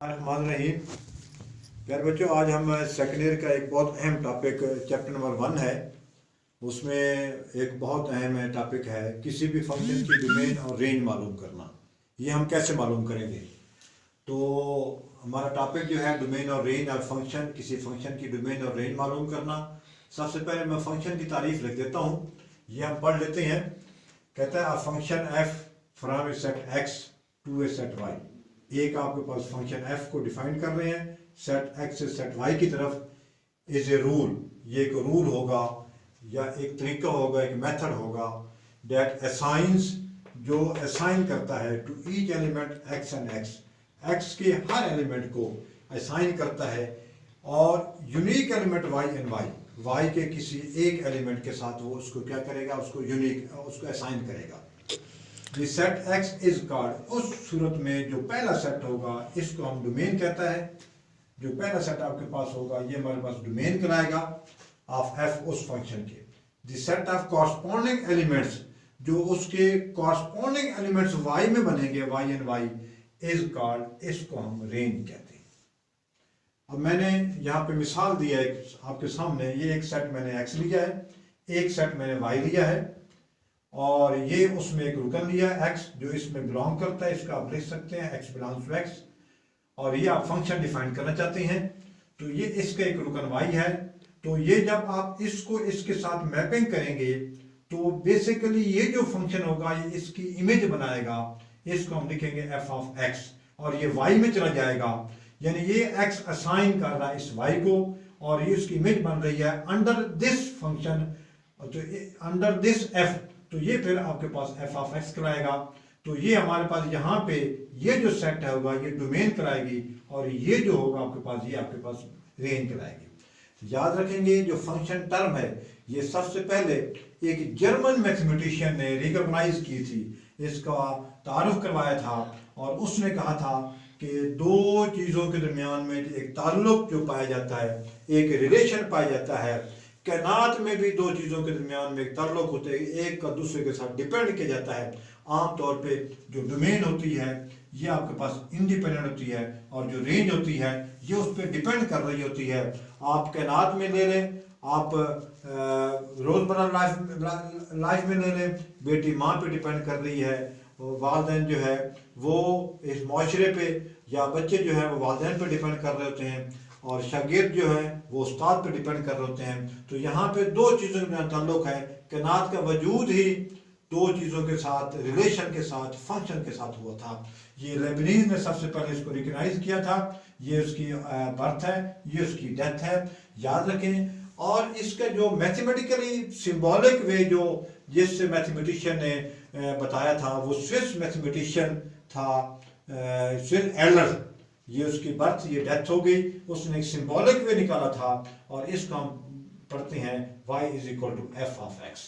रहीम। प्यारे बच्चों, आज हम सेकेंड ईयर का एक बहुत अहम टॉपिक चैप्टर नंबर 1 है। उसमें एक बहुत अहम टॉपिक है किसी भी फंक्शन की डोमेन और रेंज मालूम करना। ये हम कैसे मालूम करेंगे? तो हमारा टॉपिक जो है डोमेन और रेंज और फंक्शन, किसी फंक्शन की डोमेन और रेंज मालूम करना। सबसे पहले मैं फंक्शन की तारीफ लिख देता हूँ, ये हम पढ़ लेते हैं। कहता है function F from a set X to a set Y. एक आपके पास फंक्शन एफ को डिफाइन कर रहे हैं सेट एक्स से सेट वाई की तरफ। इज ए रूल, ये एक रूल होगा या एक तरीका होगा, एक मेथड होगा दैट असाइंस, जो असाइन करता है to each element X and X, X के हर एलिमेंट को असाइन करता है, और unique element Y and Y, Y के किसी एक एलिमेंट के साथ वो उसको क्या करेगा, उसको यूनिक, उसको असाइन करेगा। The set x is called, उस सूरत में जो पहला सेट होगा इसको हम डोमेन कहता है। जो पहला सेट आपके पास होगा ये हमारे पास डोमेन कहलाएगा ऑफ f, उस फंक्शन के। The set of corresponding elements, जो उसके corresponding elements y में बनेंगे, y and y is called, इसको हम रेंज कहते हैं। अब मैंने यहाँ पे मिसाल दिया है आपके सामने, ये एक सेट मैंने x लिया है, एक सेट मैंने y लिया है, और ये उसमें एक रुकन लिया x जो इसमें बिलोंग करता है, इसका आप लिख सकते हैं x बिलोंग्स टू x, और ये आप फंक्शन डिफाइन करना चाहते हैं तो ये इसका एक रुकन y है। तो ये जब आप इसको इसके साथ मैपिंग करेंगे तो बेसिकली ये जो फंक्शन होगा ये इसकी इमेज बनाएगा, इसको हम लिखेंगे f ऑफ x, और ये y में चला जाएगा, यानी ये x असाइन कर रहा है इस y को, और ये उसकी इमेज बन रही है अंडर दिस फंक्शन, तो अंडर दिस f, तो ये फिर आपके पास f ऑफ x कराएगा। तो ये हमारे पास यहाँ पे ये जो सेट है होगा ये डोमेन कराएगी, और ये जो होगा आपके पास ये आपके पास रेंज कराएगी। याद रखेंगे जो फंक्शन टर्म है ये सबसे पहले एक जर्मन मैथमेटिशियन ने रिकॉग्नाइज की थी, इसका तारुफ करवाया था, और उसने कहा था कि दो चीज़ों के दरमियान में एक ताल्लुक जो पाया जाता है, एक रिलेशन पाया जाता है, कायनात में भी दो चीज़ों के दरमियान में एक ताल्लुक होते हैं, एक का दूसरे के साथ डिपेंड किया जाता है। आमतौर पे जो डोमेन होती है ये आपके पास इंडिपेंडेंट होती है, और जो रेंज होती है ये उस पर डिपेंड कर रही होती है। आप कायनात में ले लें, आप रोज़मर्रा लाइफ में ले लें, बेटी माँ पे डिपेंड कर रही है, वालिदैन जो है वो इस माशरे पे, या बच्चे जो है वो वालिदैन पे डिपेंड कर रहे होते हैं, और शागिर्द जो है वो उस्ताद पे डिपेंड कर रहे होते हैं। तो यहाँ पे दो चीज़ों का ताल्लुक है, कायनात का वजूद ही दो चीज़ों के साथ, रिलेशन के साथ, फंक्शन के साथ हुआ था। ये लेबनीज ने सबसे पहले इसको रिकग्नाइज किया था, ये उसकी बर्थ है, ये उसकी डेथ है, याद रखें। और इसका जो मैथमेटिकली सिंबॉलिक वे जो जिससे मैथमेटिशियन ने बताया था वो स्विस मैथमेटिशियन था, स्विस एडलर, ये उसकी बर्थ, ये डेथ हो गई, उसने एक सिंबॉलिक वे निकाला था, और इसको हम पढ़ते हैं y is equal to f of x।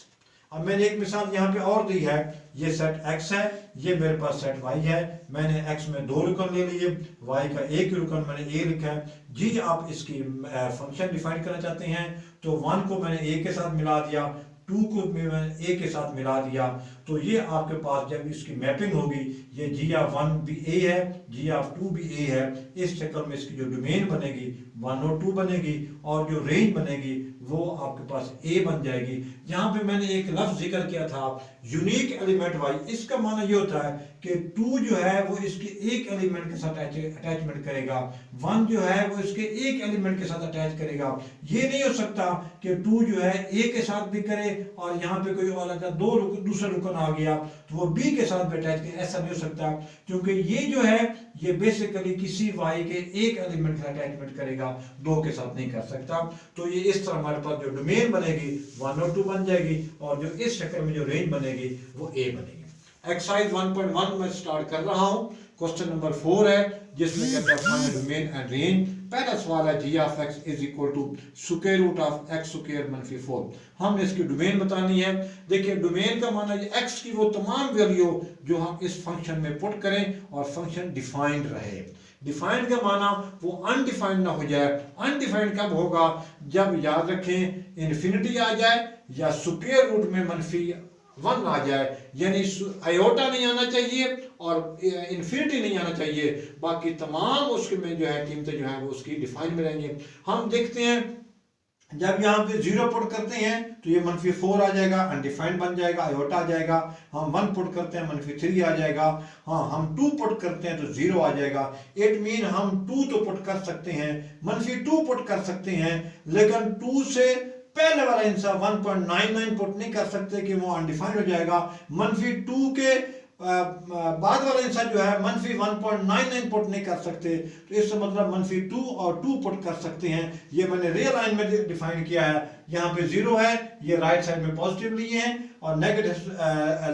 अब मैंने एक मिसाल यहाँ पे और दी है, ये सेट x है, ये मेरे पास सेट y है, मैंने x में दो रुकन ले लिए, y का एक रुकन मैंने a लिखा है। जी आप इसकी फंक्शन डिफाइन करना चाहते हैं तो 1 को मैंने a के साथ मिला दिया, 2 को मैंने a के साथ मिला दिया, तो ये आपके पास जब इसकी मैपिंग होगी ये g ऑफ 1 भी a है, g ऑफ 2 भी a है, इस चक्कर में इसकी जो डोमेन बनेगी 1 और 2 बनेगी, और जो रेंज बनेगी वो आपके पास a बन जाएगी। यहाँ पे मैंने एक लफ्ज जिक्र किया था यूनिक एलिमेंट y, इसका माना ये होता है कि 2 जो है वो इसके एक एलिमेंट के साथ अटैचमेंट करेगा, 1 जो है वो इसके एक एलिमेंट के साथ अटैच करेगा। ये नहीं हो सकता कि 2 जो है a के साथ भी करे और यहाँ पे कोई और अगर दूसरा रुकन आ गया तो वो b के साथ भी अटैच करे, ऐसा नहीं हो सकता, क्योंकि ये जो है ये बेसिकली किसी y के एक एलिमेंट के साथ अटैचमेंट करेगा, 2 के साथ नहीं कर सकता। तो ये इस तरह हमारे पास जो डोमेन बनेगी 1 और 2 बन जाएगी, और जो इस शक्ल में जो रेंज बनेगी वो a बनेगी। एक्सरसाइज 1.1 में स्टार्ट कर रहा हूँ, क्वेश्चन नंबर 4 है जिसमें कहता है फाइंड डोमेन एंड रेंज। पहला सवाल है g of x is equal to square root of x square मनफी 4। हमने इसकी डोमेन बतानी है। देखिए डोमेन का माना है x की वो तमाम वैल्यू जो हम इस फंक्शन में पुट करें और फंक्शन डिफाइंड रहे। डिफाइंड का माना वो अनडिफाइंड ना हो जाए। अनडिफाइंड कब होगा? जब याद रखें इन्फिनिटी आ जाए या स्क्वायर रूट में मनफी 1 आ जाए, यानी आयोटा नहीं आना चाहिए और इन्फिनिटी नहीं आना चाहिए, बाकी तमाम उसके में जो है कीमतें जो है वो उसकी डिफाइन में रहेंगे। हम देखते हैं जब यहाँ पे 0 पुट करते हैं तो ये -4 आ जाएगा, अनडिफाइंड बन जाएगा, आयोटा आ जाएगा। हम 1 पुट करते हैं -3 आ जाएगा। हाँ, हम 2 पुट करते हैं तो 0 आ जाएगा। इट मीन हम 2 तो पुट कर सकते हैं, -2 पुट कर सकते हैं, लेकिन 2 से पहले वाला हिस्सा 1.99 पुट नहीं कर सकते कि वो अनडिफाइंड हो जाएगा। -2 के बाद वाला हिस्सा जो है -1.99 पुट नहीं कर सकते, तो इससे मतलब -2 और 2 पुट कर सकते हैं। ये मैंने रियल लाइन में डिफाइन किया है। यहाँ पे 0 है, ये राइट साइड में पॉजिटिव लिए हैं और नेगेटिव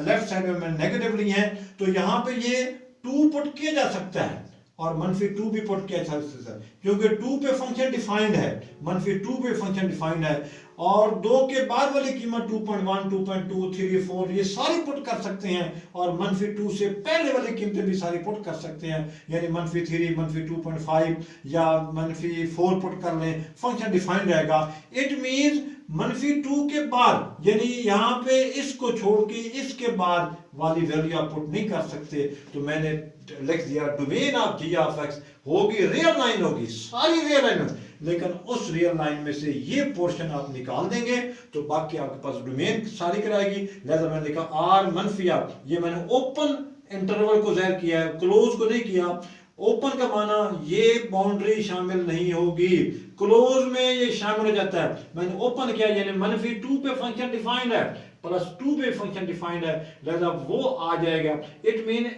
लेफ्ट साइड में मैंने नेगेटिव लिए हैं, तो यहाँ पे ये 2 पुट किया जा सकता है और -2 भी पुट किया जा सकता है, क्योंकि 2 पे फंक्शन डिफाइंड है, -2 पे फंक्शन डिफाइंड है। और 2 के बाद वाली कीमत 2.1, 2.2, 3, 4 ये सारी पुट कर सकते हैं, और -2 से पहले वाली कीमतें भी सारी पुट कर सकते हैं, यानी -3, -2.5 या -4 पुट कर लें, फंक्शन डिफाइंड रहेगा। इट मींस -2 के बाद, यानी यहाँ पे इसको छोड़ के इसके बाद वाली वैल्यू आप पुट नहीं कर सकते, तो मैंने लिख दिया domain of G of X होगी रियल लाइन, होगी सारी रियल लाइन, लेकिन उस रियल लाइन में से ये पोर्शन आप निकाल देंगे तो बाकी आपके पास डोमेन सारी कराएगी। लिहाजा मैंने लिखा आर -r, ये मैंने ओपन इंटरवल को ज़ाहिर किया है, क्लोज को नहीं किया। ओपन का माना ये बाउंड्री शामिल नहीं होगी, क्लोज में ये शामिल हो जाता है। मैंने ओपन किया यानी -2 पे फंक्शन डिफाइंड है, +2 पे फंक्शन डिफाइंड है, लिहाजा वो आ जाएगा। इट मीन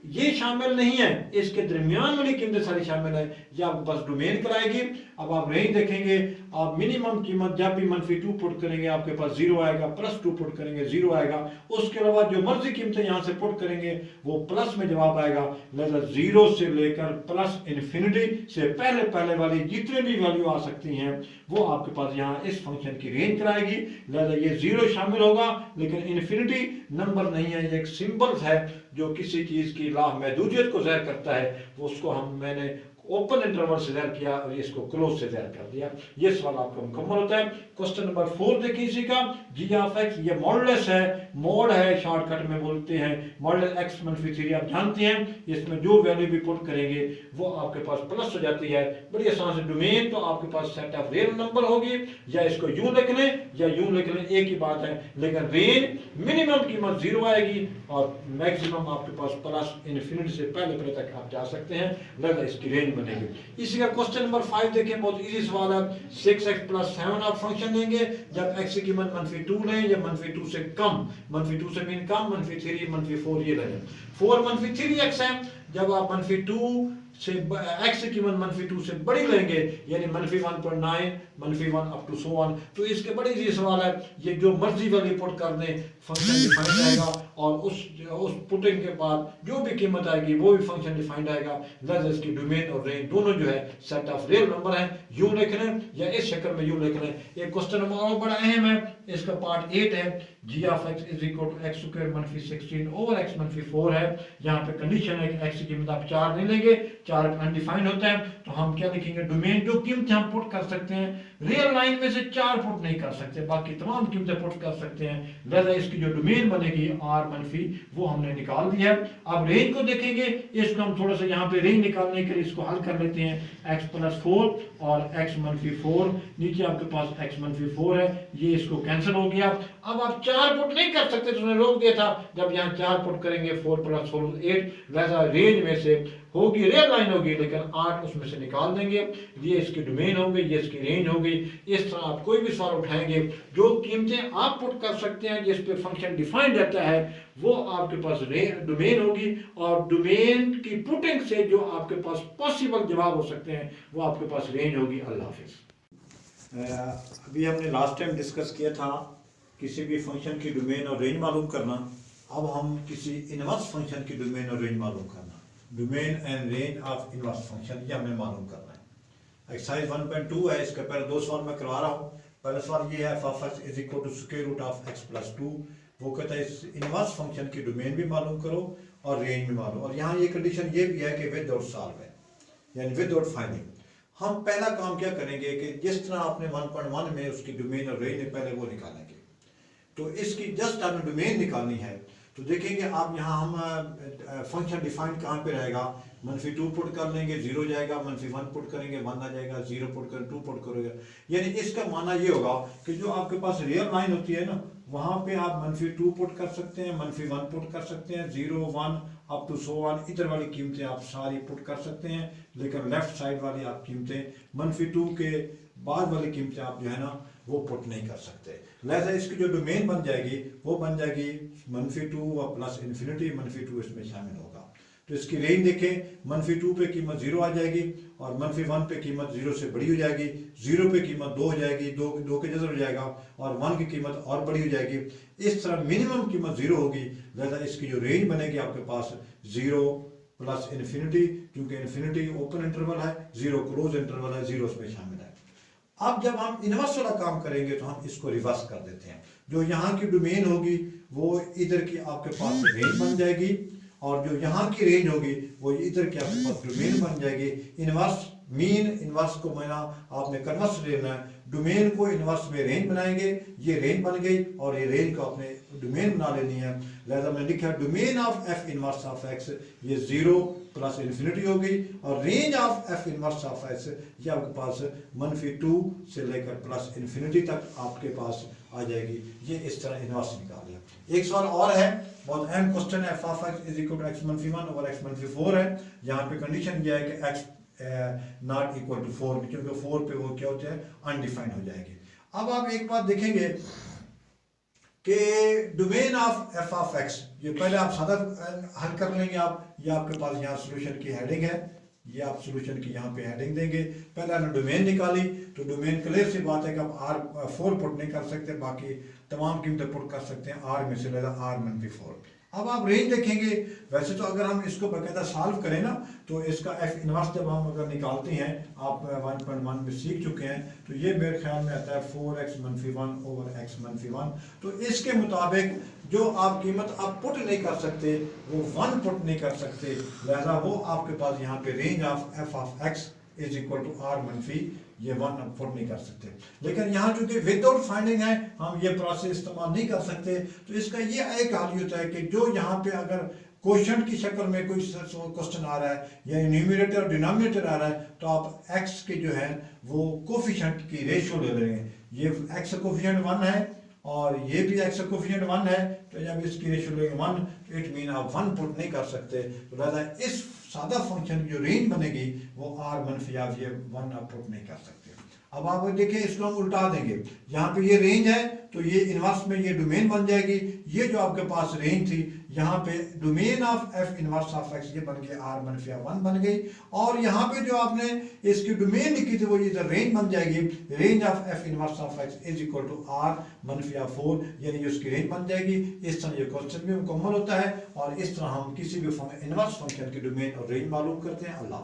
ये शामिल नहीं है, इसके दरमियान वाली कीमतें सारी शामिल है, ये आपको बस डोमेन कराएगी। अब आप रेंज देखेंगे, आप मिनिमम कीमत जब भी -2 पुट करेंगे आपके पास 0 आएगा, +2 पुट करेंगे 0 आएगा, उसके अलावा जो मर्जी कीमतें यहाँ से पुट करेंगे वो प्लस में जवाब आएगा। लिहाजा 0 से लेकर प्लस इन्फिनिटी से पहले वाली जितने भी वैल्यू आ सकती हैं वो आपके पास यहाँ इस फंक्शन की रेंज कराएगी। लिहाजा ये 0 शामिल होगा, लेकिन इन्फिनिटी नंबर नहीं है, ये एक सिंबल है जो किसी चीज की लामहदूदियत को ज़ाहिर करता है, उसको मैंने ओपन इंटरवल से ज़ाहिर किया और इसको क्लोज से ज़ाहिर कर दिया। ये सवाल आपका मुकम्मल होता है। क्वेश्चन नंबर 4 देखिए इसी का, जी ऑफ एक्स, ये मॉडुलस है, मोड है शॉर्टकट में बोलते हैं, मॉडुलस एक्स -3 आप जानते हैं, इसमें जो वैल्यू भी पुट करेंगे वो आपके पास प्लस हो जाती है। बड़ी आसान से डोमेन तो आपके पास सेट ऑफ रियल नंबर होगी, या इसको यूं लिख लें या यूं लिख लें, एक ही बात है, लेकिन रेंज मिनिमम कीमत 0 आएगी और मैक्सिमम आपके पास प्लस इन्फिनिटी से पहले तक आप जा सकते हैं, लगता इसकी रेंज बनेगी। इसी का क्वेश्चन नंबर 5 देखें, बहुत इजी सवाल है। 6x + 7 आप फंक्शन लेंगे जब x की कीमत -2 लें या -2 से कम, -2 से मीन कम, -3, -4 ये लें। 4 -3x है, जब आप -2 से x की कीमत -2 से बड़ी लेंगे यानी -1.9, -1 अप टू सो ऑन, तो इसके बड़े इजी सवाल है, ये जो मर्जी वाली पुट कर दें फंक्शन डिफाइंड आएगा, और उस पुटिंग के बाद जो भी कीमत आएगी वो भी फंक्शन डिफाइंड आएगा। लिहाजा इसकी डोमेन और रेंज दोनों जो है सेट ऑफ रियल नंबर है, यूं लिख लें या इस शक्ल में यूं लिख लें। एक क्वेश्चन नंबर और बड़ा अहम है, इसका पार्ट 8 है, G of X is equal to x² -16 over x -4 है। यहाँ पे कंडीशन है कि x की कीमत आप 4 नहीं लेंगे, 4 अनडिफाइंड होता है, तो हम क्या लिखेंगे, डोमेन जो कीमतें हम पुट कर सकते हैं रियल लाइन में से 4 पुट नहीं कर सकते, बाकी तमाम कीमतें पुट कर सकते हैं। लिहाजा इसकी जो डोमेन बनेगी r मनफी वो हमने निकाल दिया है। अब रेंज को देखेंगे, इसको हम थोड़ा सा यहाँ पे रेंज निकालने के लिए इसको हल कर लेते हैं, x +4 और x -4, नीचे आपके पास x -4 है, ये इसको कैंसिल हो गया। अब आप 4 पुट नहीं कर सकते, तो उसने रोक दिया था, जब यहाँ 4 पुट करेंगे 4 + 4 8, लिहाजा रेंज में से होगी रियल लाइन होगी, लेकिन 8 उसमें से निकाल देंगे, ये इसकी डोमेन होगी, ये इसकी रेंज होगी। इस तरह आप कोई भी सवाल उठाएंगे, जो कीमतें आप पुट कर सकते हैं जिस पे फंक्शन डिफाइंड रहता है वो आपके पास डोमेन होगी, और डोमेन की पुटिंग से जो आपके पास पॉसिबल जवाब हो सकते हैं वो आपके पास रेंज होगी। अल्लाह हाफिज। अभी हमने लास्ट टाइम डिस्कस किया था किसी भी फंक्शन की डोमेन और रेंज मालूम करना। अब हम किसी इनवर्स फंक्शन की डोमेन और रेंज मालूम करना, domain and range of inverse function, ये हमें मालूम करना है। एक्सरसाइज 1.2 है, इसके पहले 2 सवाल मैं करवा रहा हूँ। पहला सवाल ये है f(x) is equal to √(x + 2), वो कहता है इस इनवर्स फंक्शन की डोमेन भी मालूम करो और रेंज भी मालूम, और यहाँ ये कंडीशन ये भी है कि विदाउट सॉल्व है, यानी विदाउट फाइंडिंग। हम पहला काम क्या करेंगे कि जिस तरह आपने 1.1 में उसकी डोमेन और रेंज पहले वो निकालेंगे, तो इसकी जस्ट हमें डोमेन निकालनी है। तो देखेंगे आप यहाँ हम फंक्शन डिफाइन कहाँ पे रहेगा, -2 पुट कर लेंगे 0 जाएगा, -1 पुट करेंगे 1 आ जाएगा, 0 पुट करें 2 पुट करोगे। यानी इसका माना ये होगा कि जो आपके पास रियल लाइन होती है ना, वहाँ पे आप -2 पुट कर सकते हैं, -1 पुट कर सकते हैं, 0 1 अप टू सो ऑन, इधर वाली कीमतें आप सारी पुट कर सकते हैं। लेकिन लेफ्ट साइड वाली आप कीमतें -2 के बाद वाली कीमतें आप जो है ना वो पुट नहीं कर सकते। लिहाजा इसकी जो डोमेन बन जाएगी वो बन जाएगी -2 व प्लस इन्फिनिटी, -2 इसमें शामिल होगा। तो इसकी रेंज देखें, -2 पे कीमत 0 आ जाएगी और -1 पे कीमत 0 से बड़ी हो जाएगी, 0 पे कीमत 2 हो जाएगी, 2 के जैसे हो जाएगा और 1 की कीमत और बड़ी हो जाएगी। इस तरह मिनिमम कीमत 0 होगी। लिहाजा इसकी जो रेंज बनेगी आपके पास 0 प्लस इन्फिनिटी, क्योंकि इन्फिनिटी ओपन इंटरवल है, 0 क्लोज इंटरवल है, 0 उसमें शामिल है। अब जब हम इन्वर्स वाला काम करेंगे तो हम इसको रिवर्स कर देते हैं। जो यहाँ की डोमेन होगी वो इधर की आपके पास रेंज बन जाएगी और जो यहाँ की रेंज होगी वो इधर की आपके पास डोमेन बन जाएगी। इन्वर्स मीन इन्वर्स को मैंने आपने कन्वर्स लेना है, डोमेन को इन्वर्स में रेंज बनाएंगे, ये रेंज बन गई और ये रेंज को अपने डोमेन बना लेनी है। लिहाजा मैंने लिखा domain of F inverse of x ये 0 प्लस इन्फिनिटी हो गई और range of F inverse of x ये आपके पास -2 से लेकर प्लस इन्फिनिटी तक आपके पास आ जाएगी। ये इस तरह इन्वर्स निकाल लिया। एक सवाल और है, बहुत अहम क्वेश्चन है, F of X is equal to X -1 over X -4 है। यहाँ पे कंडीशन यह है कि एक्स नॉट इक्वल टू 4, क्योंकि 4 पे वो क्या होता है अनडिफाइंड हो जाएगी। अब आप एक बात देखेंगे कि domain of F of x, ये पहले आप सादा हल कर लेंगे आप, ये आपके पास यहाँ सोल्यूशन की हेडिंग है, ये आप सोल्यूशन की यहाँ पे हेडिंग देंगे। पहले हमने डोमेन निकाली तो डोमेन क्लियर सी बात है कि आप R4 पुट नहीं कर सकते, बाकी तमाम कीमतें पुट कर सकते हैं R में से, लेगा R -4। अब आप रेंज देखेंगे, वैसे तो अगर हम इसको बाकायदा सॉल्व करें ना तो इसका एफ इनवर्स जब हम अगर निकालते हैं, आप 1.1 में सीख चुके हैं, तो ये मेरे ख्याल में आता है 4x -1 ओवर x -1। तो इसके मुताबिक जो आप कीमत आप पुट नहीं कर सकते वो 1 पुट नहीं कर सकते, लिहाजा वो आपके पास यहाँ पे range of F of X is equal to R -, ये 1 आप पुट नहीं कर सकते। लेकिन यहाँ चूंकि विदाउट फाइंडिंग है हम ये प्रोसेस इस्तेमाल नहीं कर सकते, तो इसका ये एक हाल होता है कि जो यहाँ पे अगर क्वेश्चन की शक्ल में कोई क्वेश्चन आ रहा है या न्यूमरेटर और डिनोमिनेटर आ रहा है, तो आप x के जो है वो कोफिशिएंट की रेशियो ले लेंगे। ये x कोफिशिएंट 1 है और ये भी x कोफिशिएंट 1 है, तो जब इसकी रेशियो लेंगे 1 तो इट मीन आप 1 पुट नहीं कर सकते। तो लिहाजा इस सादा फंक्शन की जो रेंज बनेगी वो R -, आप ये 1 आप पुट नहीं कर सकते। अब आप देखिए इसको हम उल्टा देंगे, यहाँ पे ये रेंज है तो ये इन्वर्स में ये डोमेन बन जाएगी। ये जो आपके पास रेंज थी यहाँ पे domain of F inverse of x ये बन गई R -1 बन गई, और यहाँ पे जो आपने इसकी डोमेन लिखी थी वो इधर रेंज बन जाएगी। Range of F inverse of X is equal to R -4, यानी उसकी रेंज बन जाएगी। इस तरह ये क्वेश्चन भी मुकम्मल होता है और इस तरह हम किसी भी इन्वर्स फंक्शन की डोमेन और रेंज मालूम करते हैं। अल्लाह।